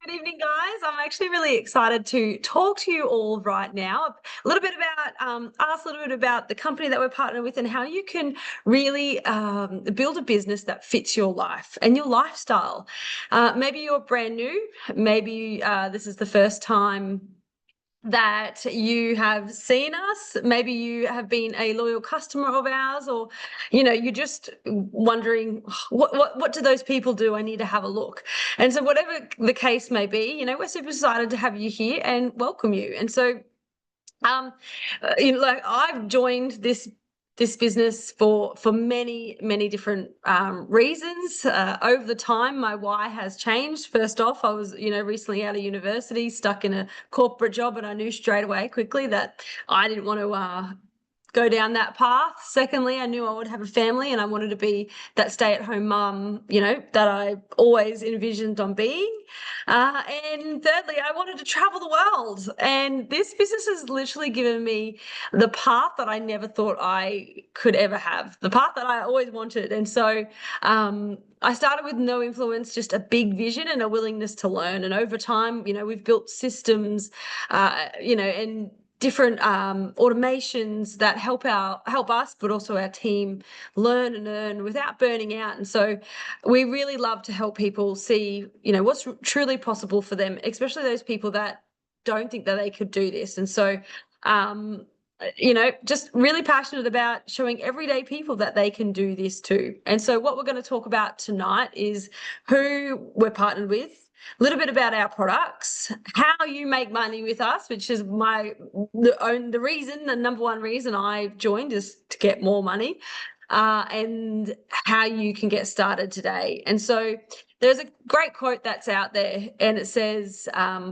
Good evening, guys. I'm actually really excited to talk to you all right now. A little bit about, ask a little bit about the company that we're partnered with and how you can really build a business that fits your life and your lifestyle. Maybe you're brand new. Maybe this is the first time that you have seen us. Maybe you have been a loyal customer of ours, or you're just wondering what do those people do? I need to have a look. And so whatever the case may be, we're super excited to have you here and welcome you. And so like I've joined this business for many different reasons. Over the time, my why has changed. First off, I was recently out of university, stuck in a corporate job, and I knew straight away quickly that I didn't want to go down that path. Secondly, I knew I would have a family and I wanted to be that stay-at-home mum, that I always envisioned on being. And thirdly, I wanted to travel the world. And this business has literally given me the path that I never thought I could ever have, the path that I always wanted. And so I started with no influence, just a big vision and a willingness to learn. And over time, we've built systems, and different automations that help us, but also our team learn and earn without burning out. And so we really love to help people see, what's truly possible for them, especially those people that don't think that they could do this. And so, just really passionate about showing everyday people that they can do this too. And so what we're going to talk about tonight is who we're partnered with, a little bit about our products, how you make money with us, which is the number one reason I joined is to get more money, and how you can get started today. And so there's a great quote that's out there, and it says,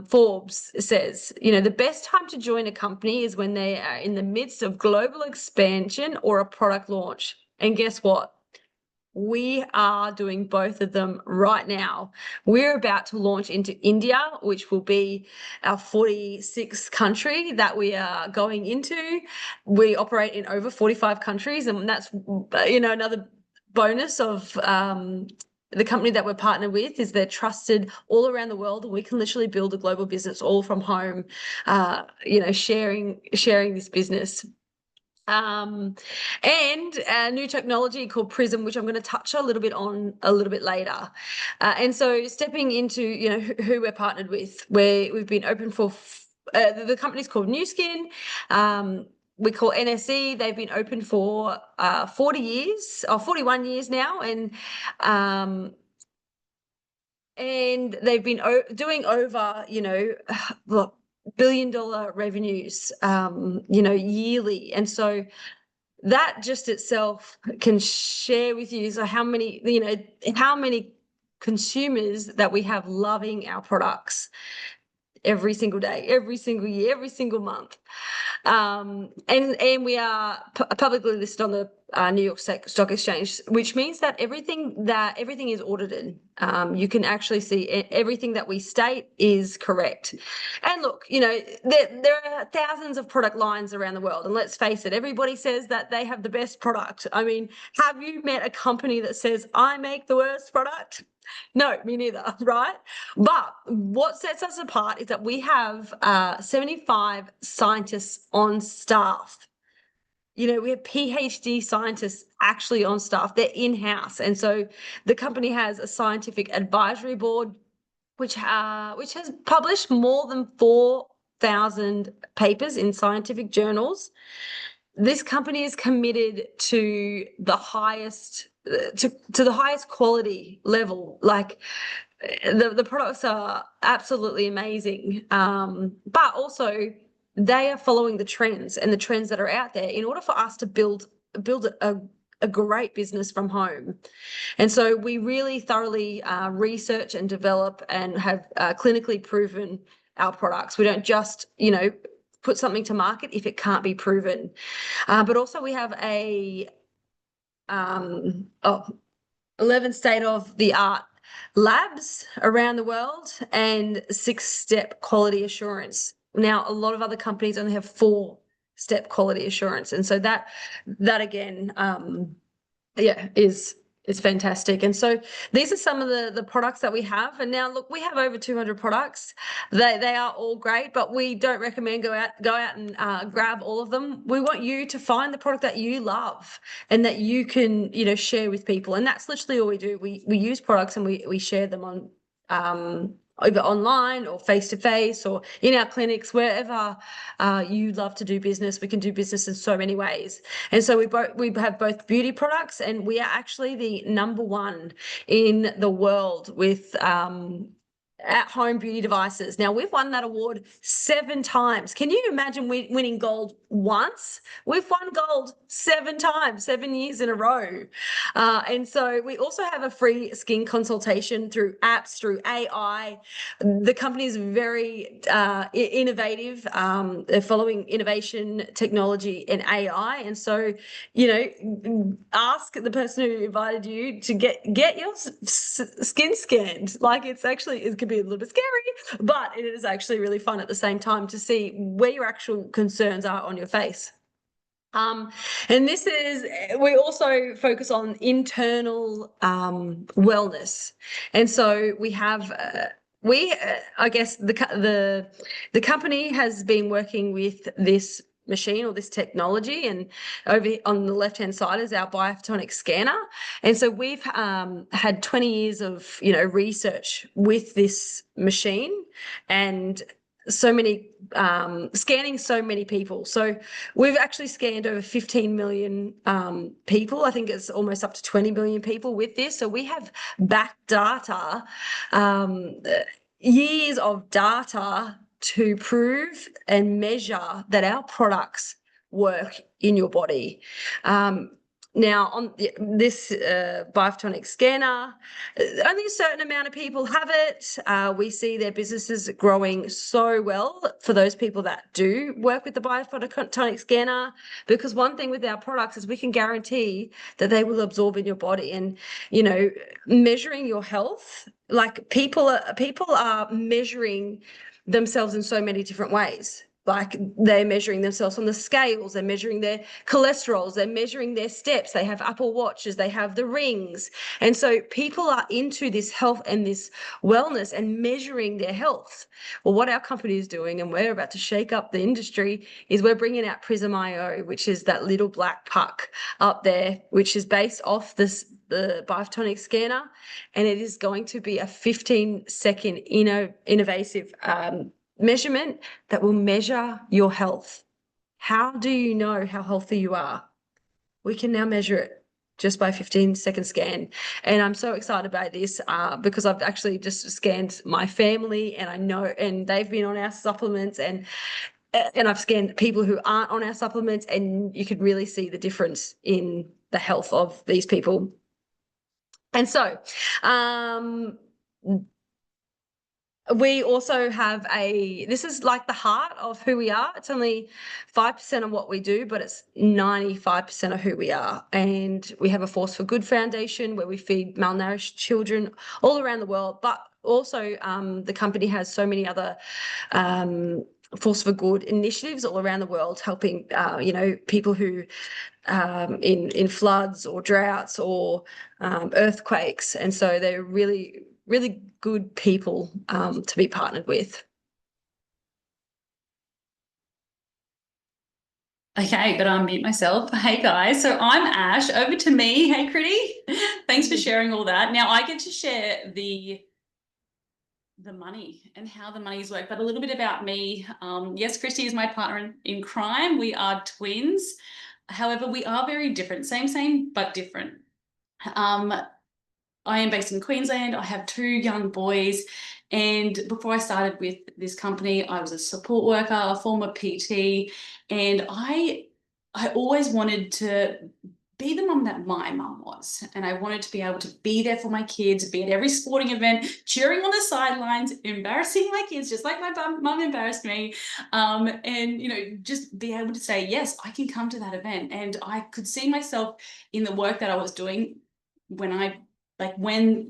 Forbes says, the best time to join a company is when they are in the midst of global expansion or a product launch. And guess what? We are doing both of them right now. We're about to launch into India, which will be our 46th country that we are going into. We operate in over 45 countries, and that's, another bonus of the company that we're partnered with is they're trusted all around the world, and we can literally build a global business all from home, sharing this business. And a new technology called Prism, which I'm going to touch a little bit on a little bit later. And so stepping into, who we're partnered with, we've been open for, the company's called New Skin. We call NSE. They've been open for 40 years or 41 years now. And they've been doing over, look, billion-dollar revenues, yearly. And so that just itself can share with you how many consumers that we have loving our products every single day, every single year, every single month. And we are publicly listed on the New York Stock Exchange, which means that everything is audited. You can actually see everything that we state is correct. And look, there are thousands of product lines around the world, and let's face it, everybody says that they have the best product. I mean, have you met a company that says, I make the worst product? No, me neither, right? But what sets us apart is that we have 75 scientists on staff. We have PhD scientists actually on staff. They're in-house. And so the company has a scientific advisory board, which has published more than 4,000 papers in scientific journals. This company is committed to the highest quality level. Like the products are absolutely amazing, but also they are following the trends and the trends that are out there in order for us to build a great business from home. And so we really thoroughly research and develop and have clinically proven our products. We don't just, put something to market if it can't be proven. But also we have 11 state-of-the-art labs around the world and 6-step quality assurance. Now, a lot of other companies only have 4-step quality assurance. And so that again, is It's fantastic. And so these are some of the products that we have. And now look, we have over 200 products. They are all great, but we don't recommend go out and grab all of them. We want you to find the product that you love and that you can, share with people. And that's literally all we do. We use products and we share them on either online or face to face or in our clinics, wherever you love to do business. We can do business in so many ways. And so we have both beauty products, and we are actually the #1 in the world with at-home beauty devices. Now, we've won that award 7 times. Can you imagine winning gold once? We've won gold 7 times, 7 years in a row. And so we also have a free skin consultation through apps, through AI. The company is very innovative. They're following innovation, technology, and AI. And so, ask the person who invited you to get your skin scanned. Like, it can be a little bit scary, but it is actually really fun at the same time to see where your actual concerns are on your face. And we also focus on internal wellness. And so we have I guess the company has been working with this machine or this technology, and over on the left hand side is our Biophotonic scanner. And so we've had 20 years of research with this machine, and so many scanning so many people. So we've actually scanned over 15 million people. I think it's almost up to 20 million people with this. So we have back data, years of data to prove and measure that our products work in your body. Now, on this Biophotonic scanner, only a certain amount of people have it. We see their businesses growing so well for those people that do work with the Biophotonic scanner, because one thing with our products is we can guarantee that they will absorb in your body. And, measuring your health, like people are measuring themselves in so many different ways. Like, they're measuring themselves on the scales, they're measuring their cholesterols, they're measuring their steps, they have Apple Watches, they have the rings. And so people are into this health and this wellness and measuring their health. Well, what our company is doing, and we're about to shake up the industry, is we're bringing out Prism IO, which is that little black puck up there, which is based off the Biophotonic scanner, and it is going to be a 15-second innovative measurement that will measure your health. How do you know how healthy you are? We can now measure it just by 15-second scan. And I'm so excited about this because I've actually just scanned my family, and I know, and they've been on our supplements, and I've scanned people who aren't on our supplements, and you could really see the difference in the health of these people. And so we also have this is like the heart of who we are. It's only 5% of what we do, but it's 95% of who we are. And we have a Force for Good Foundation where we feed malnourished children all around the world. But also the company has so many other Force for Good initiatives all around the world, helping people who in floods or droughts or earthquakes. And so they're really, really good people to be partnered with. Okay, but I'll mute myself. Hey guys, so I'm Ash. Over to me. Hey Critty. Thanks for sharing all that. Now I get to share the money and how the money's work, but a little bit about me. Yes, Christy is my partner in crime. We are twins. However, we are very different. Same, but different. I am based in Queensland. I have 2 young boys. And before I started with this company, I was a support worker, a former PT, and I always wanted to be the mum that my mum was. And I wanted to be able to be there for my kids, be at every sporting event, cheering on the sidelines, embarrassing my kids, just like my mum embarrassed me. And, just be able to say, yes, I can come to that event. And I could see myself in the work that I was doing when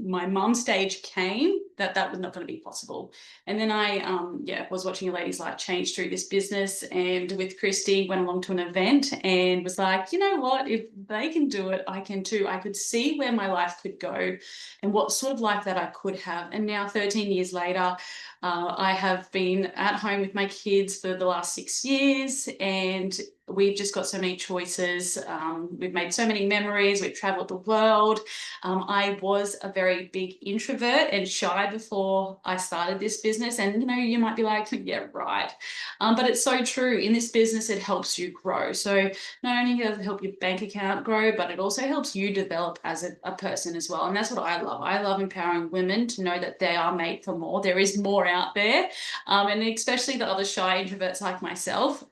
my mum stage came, that was not going to be possible. And then I was watching a lady's life change through this business, and with Christy went along to an event and was like, you know what, if they can do it, I can too. I could see where my life could go and what sort of life that I could have. And now 13 years later, I have been at home with my kids for the last 6 years, and we've just got so many choices. We've made so many memories. We've traveled the world. I was a very big introvert and shy before I started this business. And, you know, you might be like, yeah, right. But it's so true. In this business, it helps you grow. So not only does it help your bank account grow, but it also helps you develop as a person as well. And that's what I love. I love empowering women to know that they are made for more. There is more out there. And especially the other shy introverts like myself.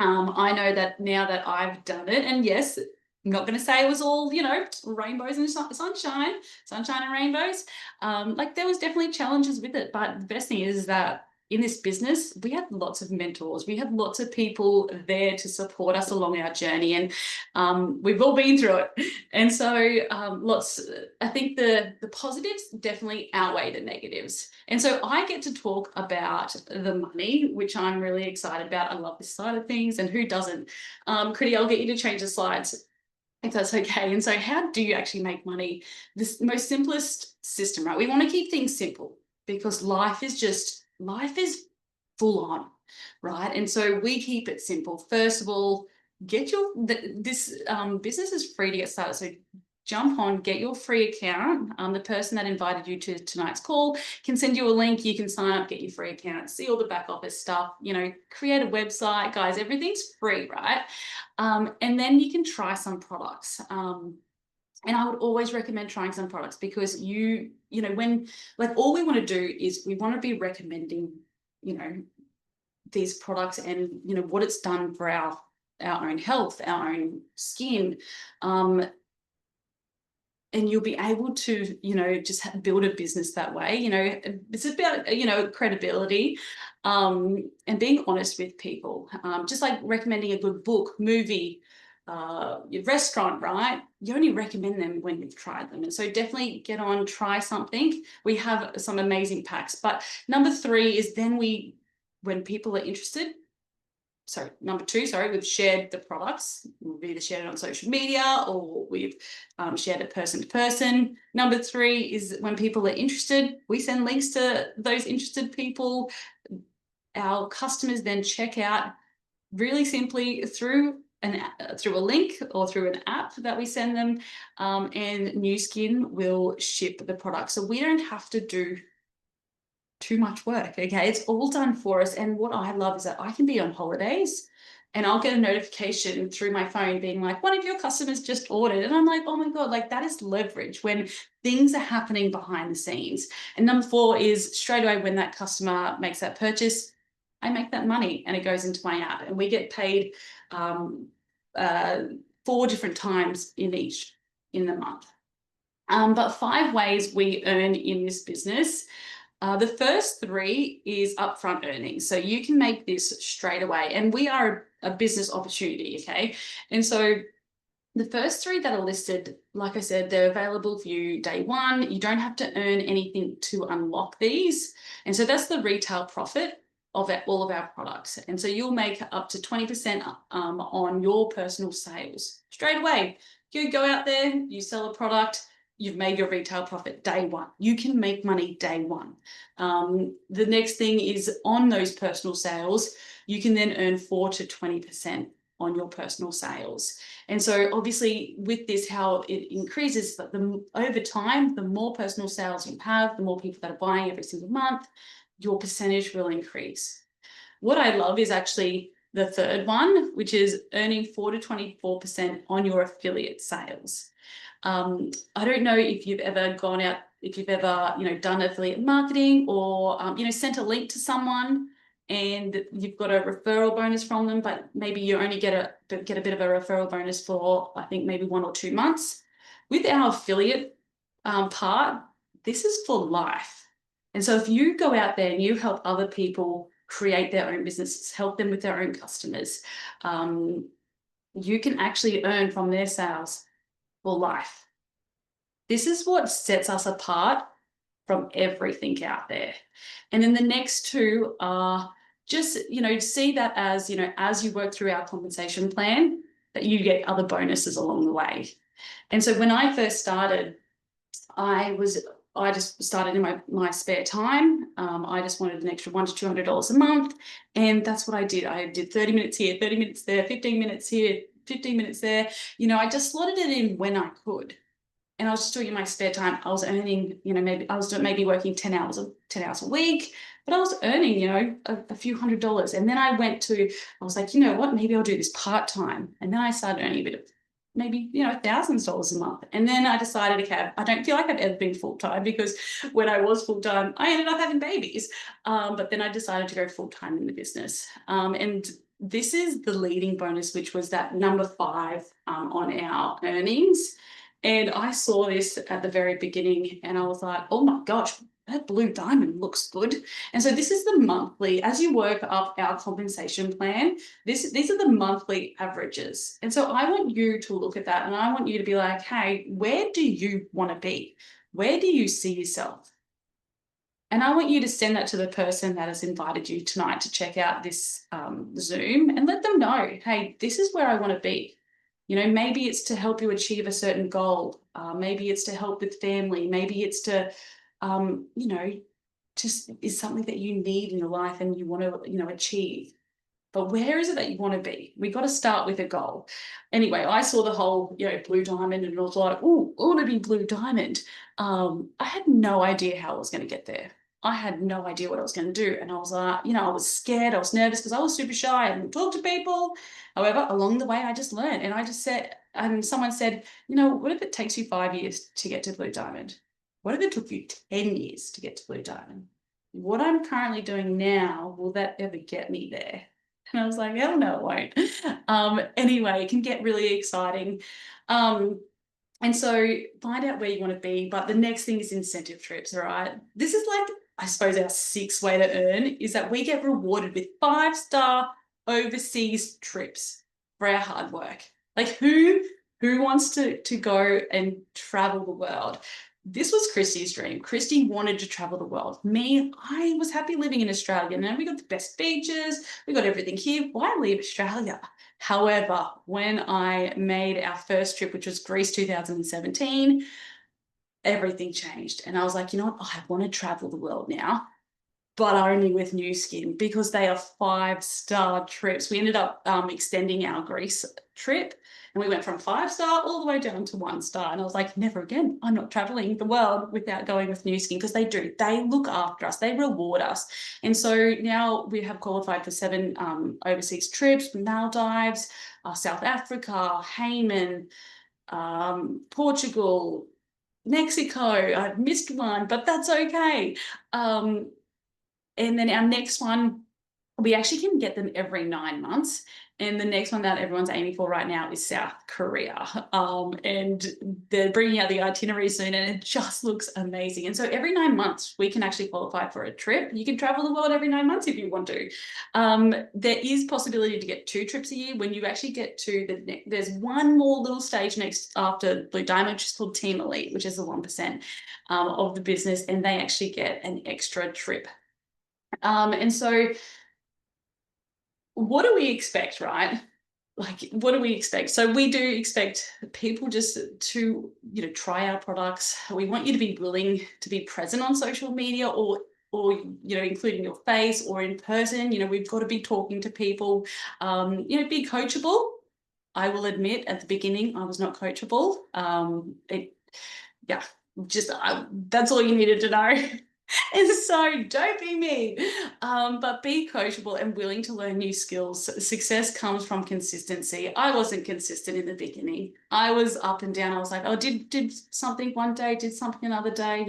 I know that now that I've done it, and yes, I'm not going to say it was all, you know, rainbows and sunshine and rainbows. Like there was definitely challenges with it, but the best thing is that in this business, we had lots of mentors. We had lots of people there to support us along our journey, and we've all been through it. And so I think the positives definitely outweigh the negatives. And so I get to talk about the money, which I'm really excited about. I love this side of things, and who doesn't? Critty, I'll get you to change the slides if that's okay. And so how do you actually make money? This most simplest system, right? We want to keep things simple because life is full on, right? And so we keep it simple. First of all, this business is free to get started. So jump on, get your free account. The person that invited you to tonight's call can send you a link. You can sign up, get your free account, see all the back office stuff, you know, create a website, guys, everything's free, right? And then you can try some products. And I would always recommend trying some products because you know, when, like, all we want to do is we want to be recommending, you know, these products and, you know, what it's done for our own health, our own skin. And you'll be able to, you know, just build a business that way. You know, it's about, you know, credibility and being honest with people. Just like recommending a good book, movie, your restaurant, right? You only recommend them when you've tried them. And so definitely get on, try something. We have some amazing packs. But number 3 is then when people are interested, number 2, we've shared the products. We've either shared it on social media or we've shared it person to person. Number 3 is when people are interested, we send links to those interested people. Our customers then check out really simply through a link or through an app that we send them, and Nu Skin will ship the product. So we don't have to do too much work. Okay, it's all done for us. And what I love is that I can be on holidays and I'll get a notification through my phone being like, one of your customers just ordered. And I'm like, oh my God, like that is leverage when things are happening behind the scenes. And number 4 is straight away when that customer makes that purchase, I make that money and it goes into my app and we get paid 4 different times in the month. But 5 ways we earn in this business. The first 3 is upfront earnings. So you can make this straight away. And we are a business opportunity, okay? And so the first 3 that are listed, like I said, they're available for you day 1. You don't have to earn anything to unlock these. And so that's the retail profit of all of our products. And so you'll make up to 20% on your personal sales straight away. You go out there, you sell a product, you've made your retail profit day 1. You can make money day 1. The next thing is on those personal sales, you can then earn 4 to 20% on your personal sales. And so obviously with this, how it increases that over time, the more personal sales you have, the more people that are buying every single month, your percentage will increase. What I love is actually the third one, which is earning 4 to 24% on your affiliate sales. I don't know if you've ever gone out, if you've ever, you know, done affiliate marketing or, you know, sent a link to someone and you've got a referral bonus from them, but maybe you only get a bit of a referral bonus for, I think, maybe 1 or 2 months. With our affiliate part, this is for life. And so if you go out there and you help other people create their own businesses, help them with their own customers, you can actually earn from their sales for life. This is what sets us apart from everything out there. And then the next two are just, see that as, as you work through our compensation plan, that you get other bonuses along the way. And so when I first started, I just started in my spare time. I just wanted an extra $100 to $200 a month. And that's what I did. I did 30 minutes here, 30 minutes there, 15 minutes here, 15 minutes there. I just slotted it in when I could. And I was just doing it in my spare time. I was earning, maybe I was maybe working 10 hours a week, but I was earning, a few $100s. And then I was like, you know what, maybe I'll do this part-time. And then I started earning a bit of maybe, $1,000 a month. And then I decided, okay, I don't feel like I've ever been full-time, because when I was full-time, I ended up having babies. But then I decided to go full-time in the business. And this is the leading bonus, which was that number 5 on our earnings. And I saw this at the very beginning and I was like, oh my gosh, that blue diamond looks good. And so this is the monthly, as you work up our compensation plan, these are the monthly averages. And so I want you to look at that and I want you to be like, hey, where do you want to be? Where do you see yourself? And I want you to send that to the person that has invited you tonight to check out this Zoom, and let them know, hey, this is where I want to be. Maybe it's to help you achieve a certain goal. Maybe it's to help with family. Maybe it's to, just is something that you need in your life and you want to, achieve. But where is it that you want to be? We got to start with a goal. Anyway, I saw the whole, blue diamond and I was like, oh, I want to be blue diamond. I had no idea how I was going to get there. I had no idea what I was going to do. And I was like, I was scared. I was nervous because I was super shy. I didn't talk to people. However, along the way, I just learned. And I just said, and someone said, what if it takes you 5 years to get to blue diamond? What if it took you 10 years to get to blue diamond? What I'm currently doing now, will that ever get me there? And I was like, hell no, it won't. Anyway, it can get really exciting. And so find out where you want to be. But the next thing is incentive trips, all right? This is like, I suppose, our 6th way to earn, is that we get rewarded with 5-star overseas trips for our hard work. Like who wants to go and travel the world? This was Christy's dream. Christy wanted to travel the world. Me, I was happy living in Australia. Now we got the best beaches, we got everything here. Why leave Australia? However, when I made our first trip, which was Greece 2017, everything changed. And I was like, you know what? I want to travel the world now, but only with Nu Skin, because they are 5-star trips. We ended up extending our Greece trip, and we went from 5-star all the way down to 1-star. And I was like, never again. I'm not traveling the world without going with Nu Skin, because they do. They look after us. They reward us. And so now we have qualified for 7 overseas trips: Maldives, South Africa, Hayman, Portugal, Mexico. I've missed one, but that's okay. And then our next one, we actually can get them every 9 months. And the next one that everyone's aiming for right now is South Korea. And they're bringing out the itinerary soon, and it just looks amazing. And so every 9 months, we can actually qualify for a trip. You can travel the world every 9 months if you want to. There is possibility to get 2 trips a year. When you actually get to there's one more little stage next after Blue Diamond, which is called Team Elite, which is the 1% of the business, and they actually get an extra trip. And so what do we expect, right? Like, what do we expect? So we do expect people just to, try our products. We want you to be willing to be present on social media, or including your face or in person. We've got to be talking to people, be coachable. I will admit at the beginning, I was not coachable. That's all you needed to know. And so don't be me, but be coachable and willing to learn new skills. Success comes from consistency. I wasn't consistent in the beginning. I was up and down. I was like, oh, did something one day, did something another day,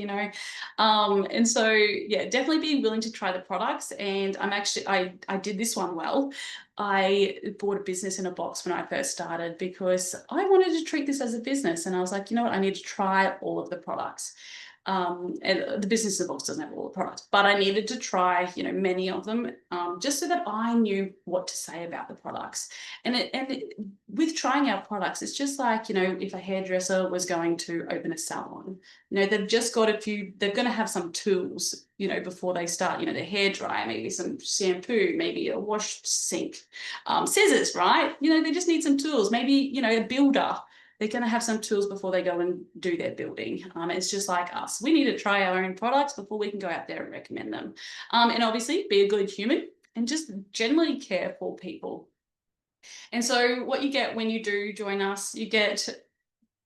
and so, yeah, definitely be willing to try the products. And I did this one well. I bought a business in a box when I first started, because I wanted to treat this as a business. And I was like, you know what, I need to try all of the products. And the business in the box doesn't have all the products, but I needed to try, you know, many of them, just so that I knew what to say about the products. With trying our products, it's just like, you know, if a hairdresser was going to open a salon, you know, they've just got they're going to have some tools, you know, before they start, you know, their hair dryer, maybe some shampoo, maybe a wash sink, scissors, right? You know, they just need some tools, maybe, you know, a builder. They're going to have some tools before they go and do their building. It's just like us. We need to try our own products before we can go out there and recommend them. And obviously be a good human and just generally care for people. And so what you get when you do join us, you get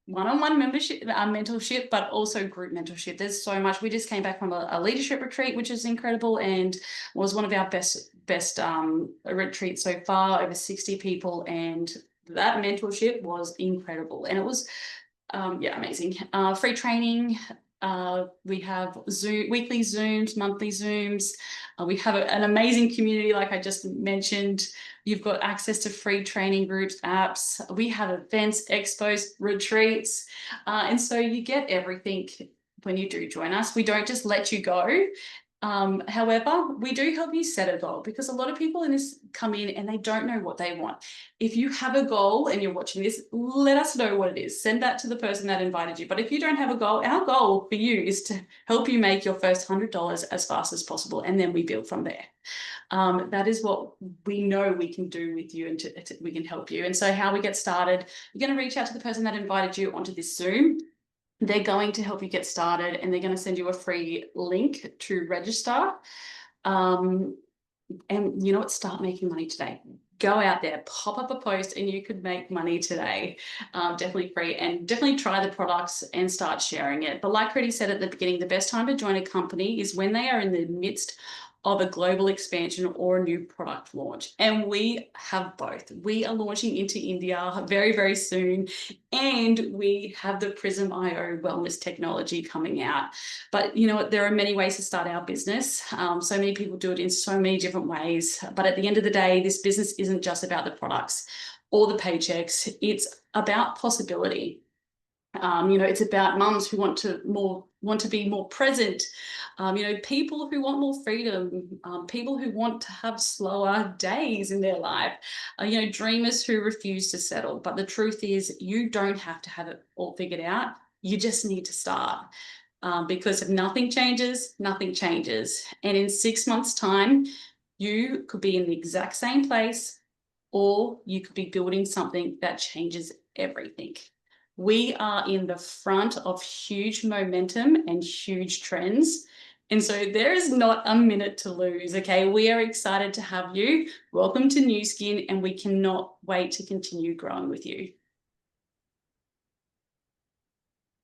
one-on-one membership, mentorship, but also group mentorship. There's so much. We just came back from a leadership retreat, which is incredible, and was one of our best retreats so far, over 60 people, and that mentorship was incredible. And it was amazing. Free training. We have weekly Zooms, monthly Zooms. We have an amazing community, like I just mentioned. You've got access to free training groups, apps. We have events, expos, retreats. And so you get everything when you do join us. We don't just let you go. However, we do help you set a goal, because a lot of people in this come in and they don't know what they want. If you have a goal and you're watching this, let us know what it is. Send that to the person that invited you. But if you don't have a goal, our goal for you is to help you make your first $100 as fast as possible, and then we build from there. That is what we know we can do with you, and we can help you. And so how we get started, you're going to reach out to the person that invited you onto this Zoom. They're going to help you get started, and they're going to send you a free link to register. And you know what? Start making money today. Go out there, pop up a post, and you could make money today. Definitely free, and definitely try the products and start sharing it. But like Rudy said at the beginning, the best time to join a company is when they are in the midst of a global expansion or a new product launch. And we have both. We are launching into India very, very soon. And we have the Prism.io wellness technology coming out. But you know what? There are many ways to start our business. So many people do it in so many different ways. But at the end of the day, this business isn't just about the products or the paychecks. It's about possibility. You know, it's about mums who want to be more present. You know, people who want more freedom, people who want to have slower days in their life, you know, dreamers who refuse to settle. But the truth is, you don't have to have it all figured out. You just need to start. Because if nothing changes, nothing changes. And in 6 months' time, you could be in the exact same place, or you could be building something that changes everything. We are in the front of huge momentum and huge trends. And so there is not a minute to lose, okay? We are excited to have you. Welcome to Nu Skin, and we cannot wait to continue growing with you.